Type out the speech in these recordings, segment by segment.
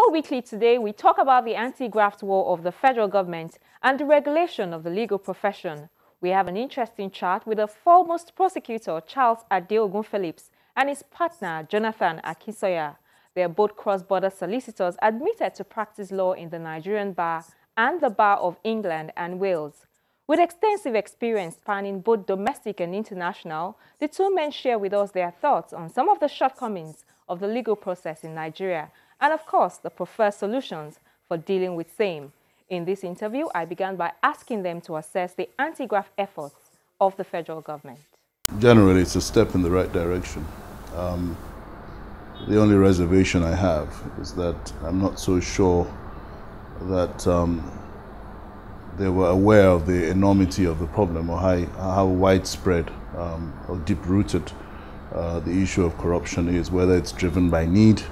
Law Weekly today, we talk about the anti-graft war of the federal government and the regulation of the legal profession. We have an interesting chat with the foremost prosecutor, Charles Adeogun Phillips, and his partner, Jonathan Akisoya. They are both cross-border solicitors admitted to practice law in the Nigerian bar and the Bar of England and Wales. With extensive experience spanning both domestic and international, the two men share with us their thoughts on some of the shortcomings of the legal process in Nigeria and, of course, the preferred solutions for dealing with same. In this interview, I began by asking them to assess the anti-graft efforts of the federal government. Generally, it's a step in the right direction. The only reservation I have is that I'm not so sure that they were aware of the enormity of the problem, or how widespread or deep-rooted the issue of corruption is, whether it's driven by need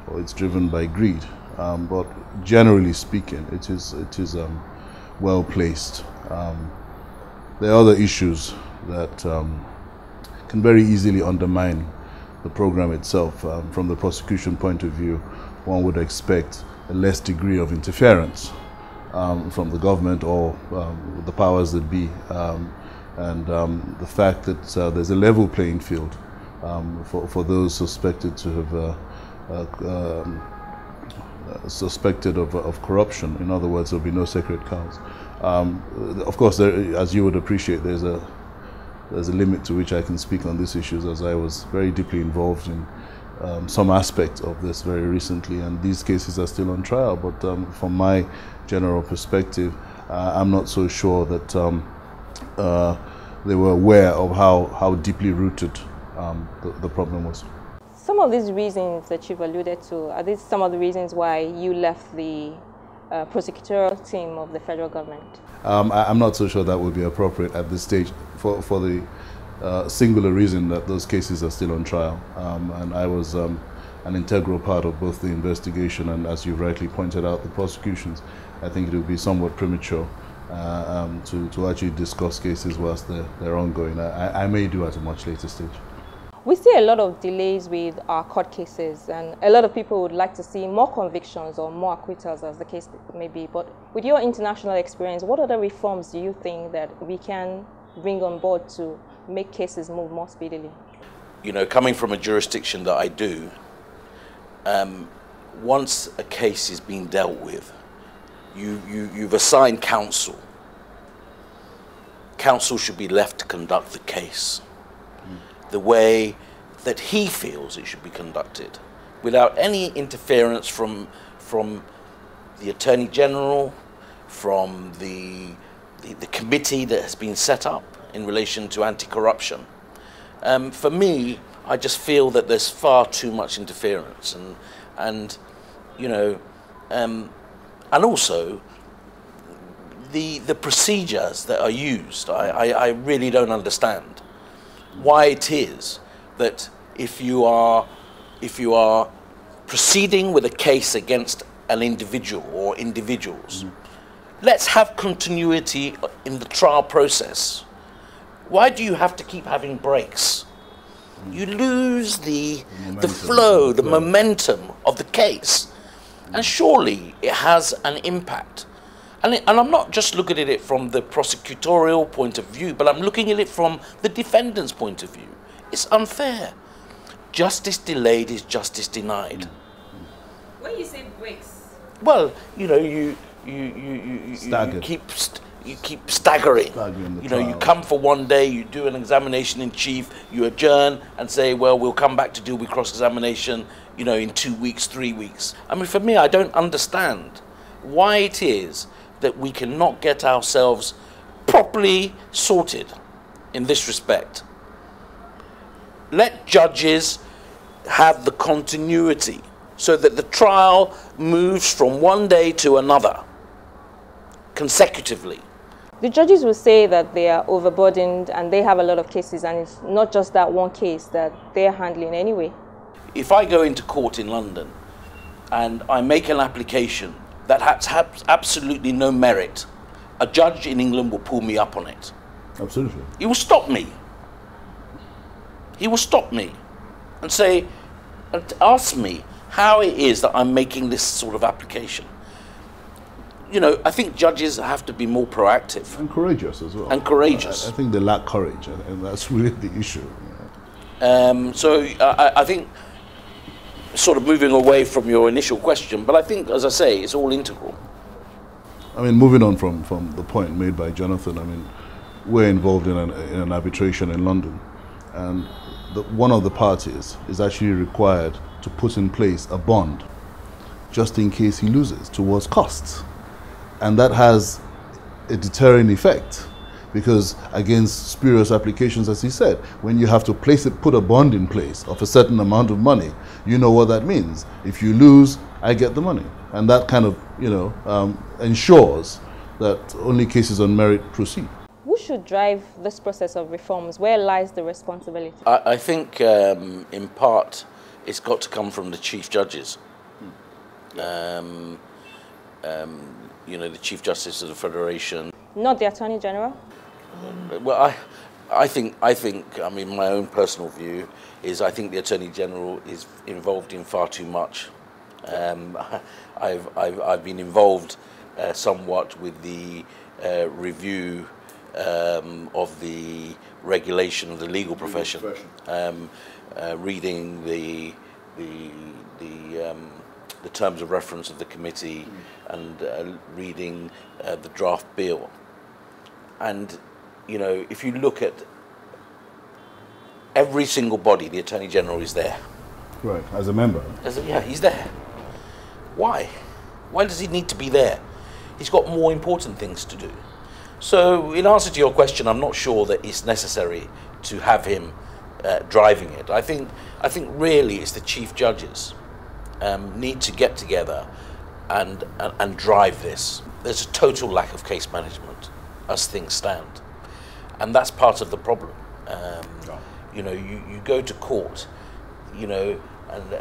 or it's driven by greed. But generally speaking, it is well placed. There are other issues that can very easily undermine the program itself. From the prosecution point of view, one would expect a less degree of interference from the government or the powers that be, and the fact that there's a level playing field for those suspected to have suspected of corruption. In other words, there'll be no sacred cows. Of course, as you would appreciate, there's a limit to which I can speak on these issues, as I was very deeply involved in some aspect of this very recently, and these cases are still on trial. But from my general perspective, I'm not so sure that they were aware of how deeply rooted the problem was. Some of these reasons that you've alluded to, are these some of the reasons why you left the prosecutorial team of the federal government? I'm not so sure that would be appropriate at this stage for the singular reason that those cases are still on trial. And I was an integral part of both the investigation and, as you rightly pointed out, the prosecutions. I think it would be somewhat premature to actually discuss cases whilst they're ongoing. I may do at a much later stage. We see a lot of delays with our court cases, and a lot of people would like to see more convictions or more acquittals, as the case may be. But with your international experience, what other reforms do you think that we can bring on board to make cases move more speedily? You know, coming from a jurisdiction that I do, once a case is being dealt with, you've assigned counsel. Counsel should be left to conduct the case the way that he feels it should be conducted, without any interference from the Attorney General, from the committee that has been set up in relation to anti-corruption. For me, I just feel that there's far too much interference, and you know, and also the procedures that are used. I really don't understand why it is that if you are proceeding with a case against an individual or individuals, let's have continuity in the trial process. Why do you have to keep having breaks? You lose the flow, the momentum of the case, and surely it has an impact. And I'm not just looking at it from the prosecutorial point of view, but I'm looking at it from the defendant's point of view. It's unfair. Justice delayed is justice denied. When you say breaks, well, you know, you keep staggering. You know, you come for one day, you do an examination in chief, you adjourn and say, well, we'll come back to deal with cross-examination, you know, in 2 weeks, 3 weeks. I mean, for me, I don't understand why it is that we cannot get ourselves properly sorted in this respect. Let judges have the continuity so that the trial moves from one day to another consecutively. The judges will say that they are overburdened and they have a lot of cases, and it's not just that one case that they're handling anyway. If I go into court in London and I make an application that has absolutely no merit, a judge in England will pull me up on it. Absolutely. He will stop me. He will stop me and say, and ask me, how it is that I'm making this sort of application. You know, I think judges have to be more proactive. And courageous as well. And courageous. I think they lack courage, and that's really the issue. So I think, sort of moving away from your initial question, but I think, as I say, it's all integral. I mean, moving on from the point made by Jonathan, I mean, we're involved in an arbitration in London, and one of the parties is actually required to put in place a bond just in case he loses towards costs. And that has a deterrent effect, because against spurious applications, as he said, when you have to put a bond in place of a certain amount of money, you know what that means. If you lose, I get the money. And that kind of, ensures that only cases on merit proceed. Who should drive this process of reforms? Where lies the responsibility? I think, in part, it's got to come from the chief judges. The Chief Justice of the Federation. Not the Attorney General? Well, I think, my own personal view is I think the Attorney General is involved in far too much. I've been involved somewhat with the review of the regulation of the legal profession, reading the terms of reference of the committee and reading the draft bill. And, if you look at every single body, the Attorney General is there. Right, as a member. Yeah, he's there. Why? Why does he need to be there? He's got more important things to do. So, in answer to your question, I'm not sure that it's necessary to have him driving it. I think really it's the chief judges need to get together and drive this. There's a total lack of case management as things stand, and that's part of the problem. You go to court, and